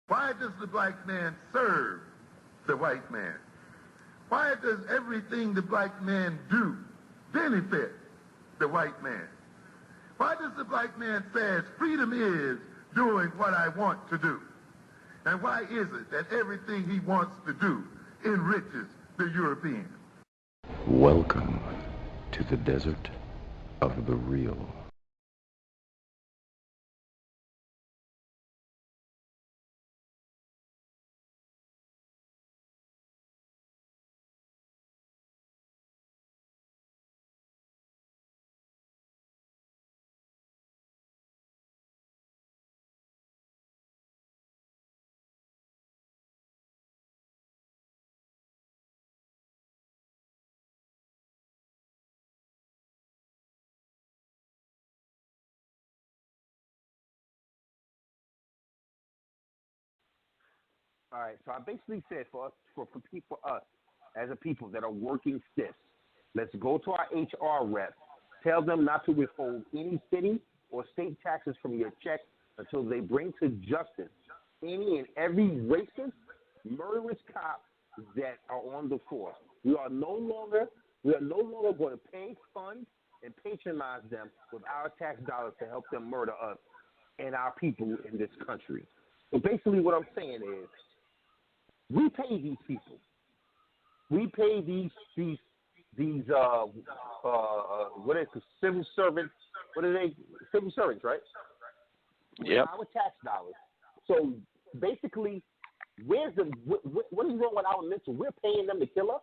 Why does the black man serve the white man? Why does everything the black man do benefit the white man? Why does the black man say freedom is doing what I want to do? And why is it that everything he wants to do enriches the European? Welcome to the desert of the real. All right, so I basically said for us, for us as a people that are working stiffs, let's go to our HR reps, tell them not to withhold any city or state taxes from your check until they bring to justice any and every racist, murderous cop that are on the force. We are no longer going to pay, fund, and patronize them with our tax dollars to help them murder us and our people in this country. So basically what I'm saying is, we pay these people. We pay these what is the civil servants? What are they? Civil servants, right? Yep. Our tax dollars. So basically, what is wrong with our mental? We're paying them to kill us?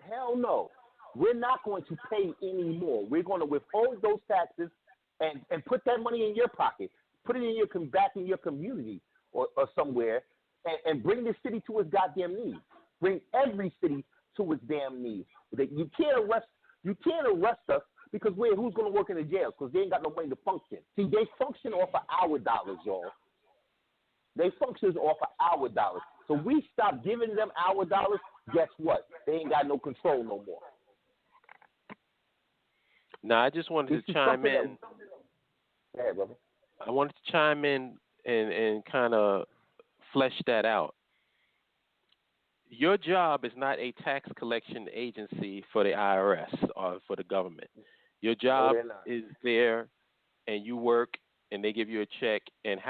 Hell no. We're not going to pay any more. We're going to withhold those taxes and put that money in your pocket. Put it in back in your community. Or somewhere, and bring this city to its goddamn knees. Bring every city to its damn knees. You can't arrest us because who's going to work in the jails? Because they ain't got no money to function. See, they function off of our dollars, y'all. They function off of our dollars. So we stop giving them our dollars. Guess what? They ain't got no control no more. Now, I just wanted to chime in. Hey, brother. I wanted to chime in and kind of flesh that out. Your job is not a tax collection agency for the IRS or for the government. Your job is there, and you work, and they give you a check, and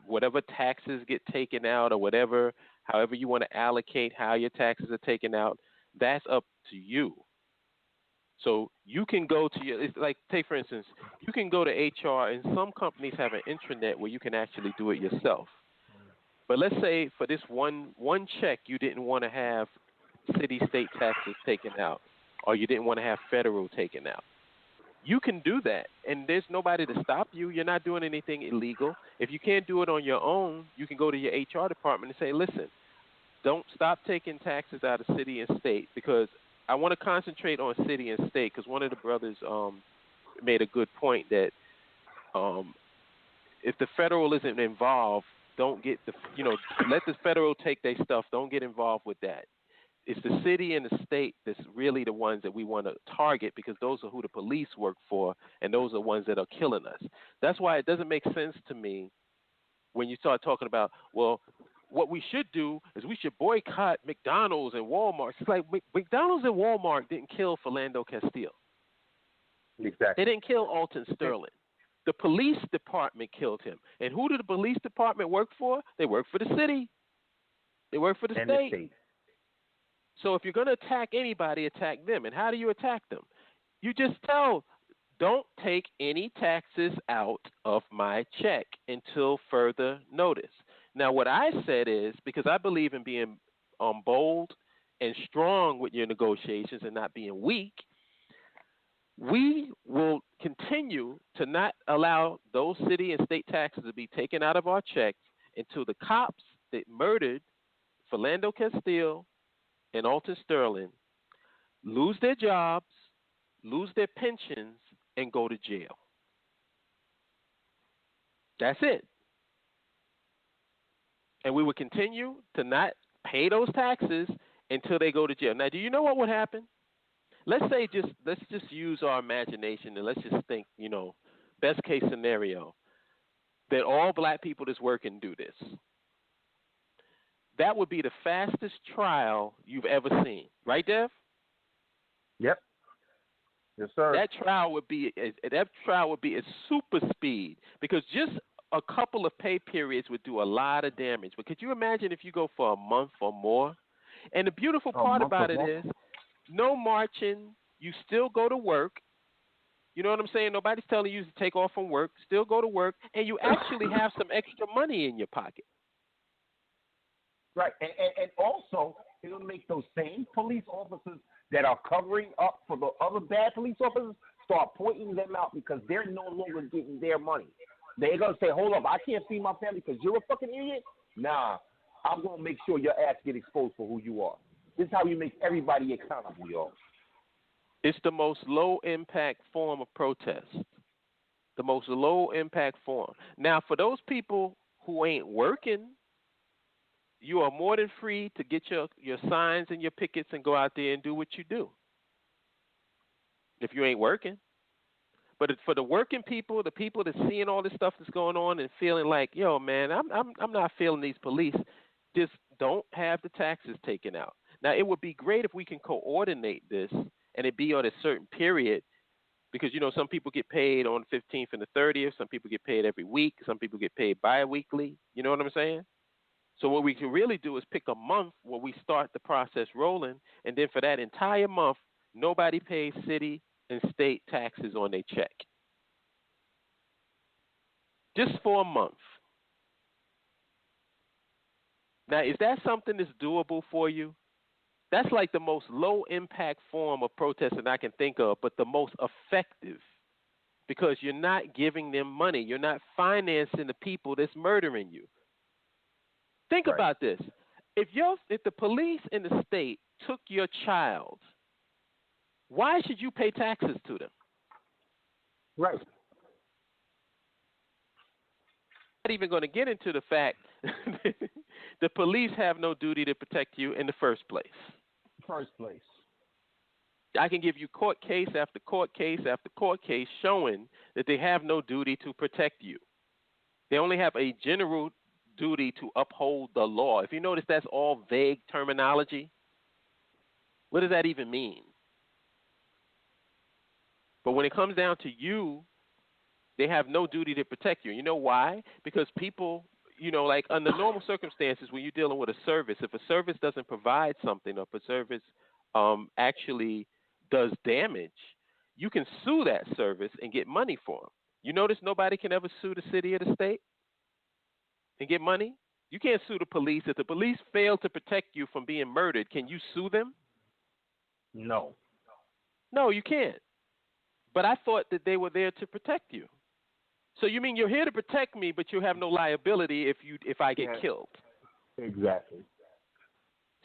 whatever taxes get taken out or however you want to allocate how your taxes are taken out, that's up to you. So you can go to it's like, take for instance, you can go to HR, and some companies have an intranet where you can actually do it yourself. But let's say for this one check, you didn't want to have city-state taxes taken out, or you didn't want to have federal taken out. You can do that, and there's nobody to stop you. You're not doing anything illegal. If you can't do it on your own, you can go to your HR department and say, listen, don't stop taking taxes out of city and state, because I want to concentrate on city and state, because one of the brothers made a good point that if the federal isn't involved, don't get let the federal take their stuff. Don't get involved with that. It's the city and the state that's really the ones that we want to target, because those are who the police work for, and those are the ones that are killing us. That's why it doesn't make sense to me when you start talking about, well, what we should do is we should boycott McDonald's and Walmart. It's like McDonald's and Walmart didn't kill Philando Castile. Exactly. They didn't kill Alton Sterling. The police department killed him. And who did the police department work for? They work for the city. They work for the state. So if you're going to attack anybody, attack them. And how do you attack them? You just tell, don't take any taxes out of my check until further notice. Now, what I said is, because I believe in being bold and strong with your negotiations and not being weak, we will continue to not allow those city and state taxes to be taken out of our checks until the cops that murdered Philando Castile and Alton Sterling lose their jobs, lose their pensions, and go to jail. That's it. And we will continue to not pay those taxes until they go to jail. Now, do you know what would happen? Let's just use our imagination, and let's just think, best case scenario. that all black people that's working do this. That would be the fastest trial you've ever seen. Right, Dev? Yep. Yes, sir. That trial would be at super speed because just a couple of pay periods would do a lot of damage. But could you imagine if you go for a month or more? And the beautiful part about it is no marching. You still go to work. You know what I'm saying? Nobody's telling you to take off from work. Still go to work, and you actually have some extra money in your pocket. Right, and also it'll make those same police officers that are covering up for the other bad police officers start pointing them out because they're no longer getting their money. They're going to say, hold up, I can't feed my family because you're a fucking idiot? Nah, I'm going to make sure your ass get exposed for who you are. This is how you make everybody accountable, y'all. It's the most low-impact form of protest, the most low-impact form. Now, for those people who ain't working, you are more than free to get your signs and your pickets and go out there and do what you do if you ain't working. But for the working people, the people that's seeing all this stuff that's going on and feeling like, yo, man, I'm not feeling these police, just don't have the taxes taken out. Now, it would be great if we can coordinate this and it be on a certain period because, you know, some people get paid on the 15th and the 30th. Some people get paid every week. Some people get paid bi-weekly. You know what I'm saying? So what we can really do is pick a month where we start the process rolling, and then for that entire month, nobody pays city and state taxes on their check. Just for a month. Now, is that something that's doable for you? That's like the most low-impact form of protesting I can think of, but the most effective because you're not giving them money. You're not financing the people that's murdering you. Think about this. If the police in the state took your child, why should you pay taxes to them? Right. Not even going to get into the fact the police have no duty to protect you in the first place. I can give you court case after court case after court case showing that they have no duty to protect you. They only have a general duty to uphold the law. If you notice, that's all vague terminology. What does that even mean? But when it comes down to you, they have no duty to protect you. You know why? Because people, you know, like under normal circumstances, when you're dealing with a service, if a service doesn't provide something or if a service actually does damage, you can sue that service and get money for them. You notice nobody can ever sue the city or the state and get money? You can't sue the police. If the police fail to protect you from being murdered, can you sue them? No. No, you can't. But I thought that they were there to protect you. So you mean you're here to protect me, but you have no liability if I get killed? Exactly.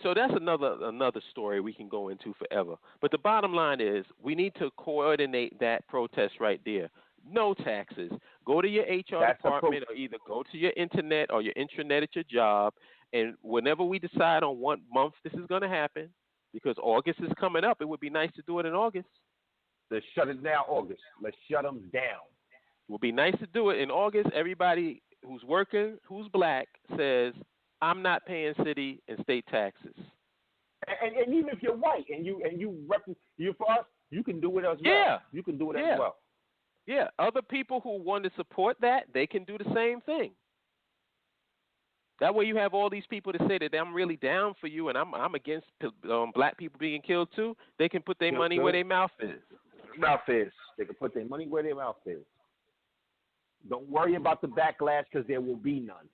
So that's another story we can go into forever. But the bottom line is we need to coordinate that protest right there. No taxes. Go to your HR department or either go to your internet or your intranet at your job, and whenever we decide on what month this is going to happen, because August is coming up, it would be nice to do it in August. Let's shut it down August. Let's shut them down. It would be nice to do it in August. Everybody who's working, who's black, says, I'm not paying city and state taxes. And even if you're white and you're for us, you can do it as well. Yeah. You can do it as well. Yeah. Other people who want to support that, they can do the same thing. That way you have all these people that say that I'm really down for you and I'm against black people being killed too. They can put their money where their mouth is. They can put their money where their mouth is. Don't worry about the backlash because there will be none.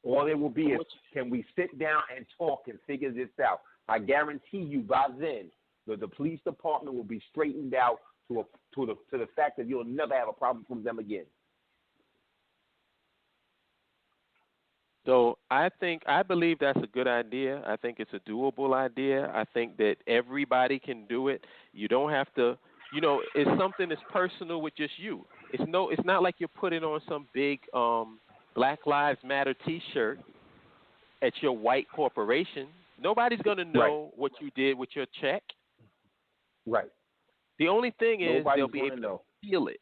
All there will be is, can we sit down and talk and figure this out? I guarantee you by then, the police department will be straightened out to the fact that you'll never have a problem from them again. So I believe that's a good idea. I think it's a doable idea. I think that everybody can do it. You don't have to, it's something that's personal with just you. It's not like you're putting on some big Black Lives Matter T-shirt at your white corporation. Nobody's going to know what you did with your check. Right. The only thing is they'll be able to feel it.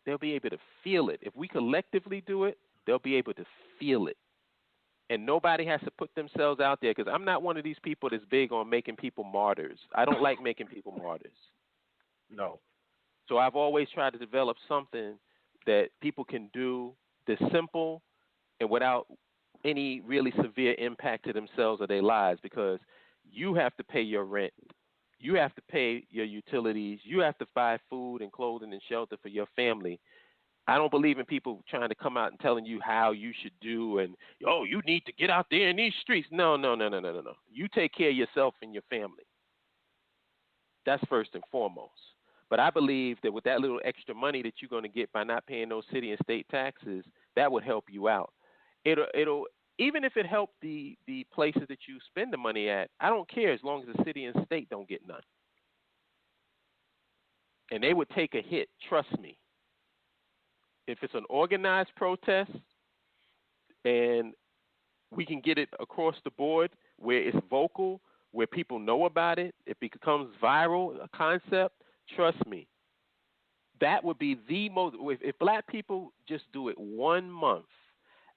they'll be able to feel it. If we collectively do it, they'll be able to feel it. And nobody has to put themselves out there, because I'm not one of these people that's big on making people martyrs. I don't like making people martyrs. No. So I've always tried to develop something that people can do that's simple and without any really severe impact to themselves or their lives, because you have to pay your rent. You have to pay your utilities. You have to buy food and clothing and shelter for your family. I don't believe in people trying to come out and telling you how you should do and, oh, you need to get out there in these streets. No. You take care of yourself and your family. That's first and foremost. But I believe that with that little extra money that you're going to get by not paying those city and state taxes, that would help you out. It'll even if it helped the places that you spend the money at, I don't care as long as the city and state don't get none. And they would take a hit, trust me. If it's an organized protest and we can get it across the board where it's vocal, where people know about it, it becomes viral, a concept, trust me, that would be the most, if black people just do it 1 month,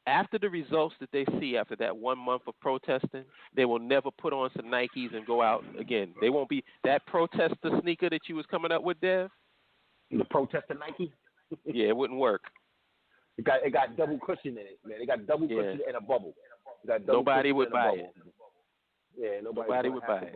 after the results that they see after that 1 month of protesting, they will never put on some Nikes and go out again. They won't be, that protester sneaker that you was coming up with, Dev? The protester Nike? Yeah, it wouldn't work. It got double cushion in it, man. It got double cushion and a bubble. Nobody would buy it. Yeah, nobody would buy it.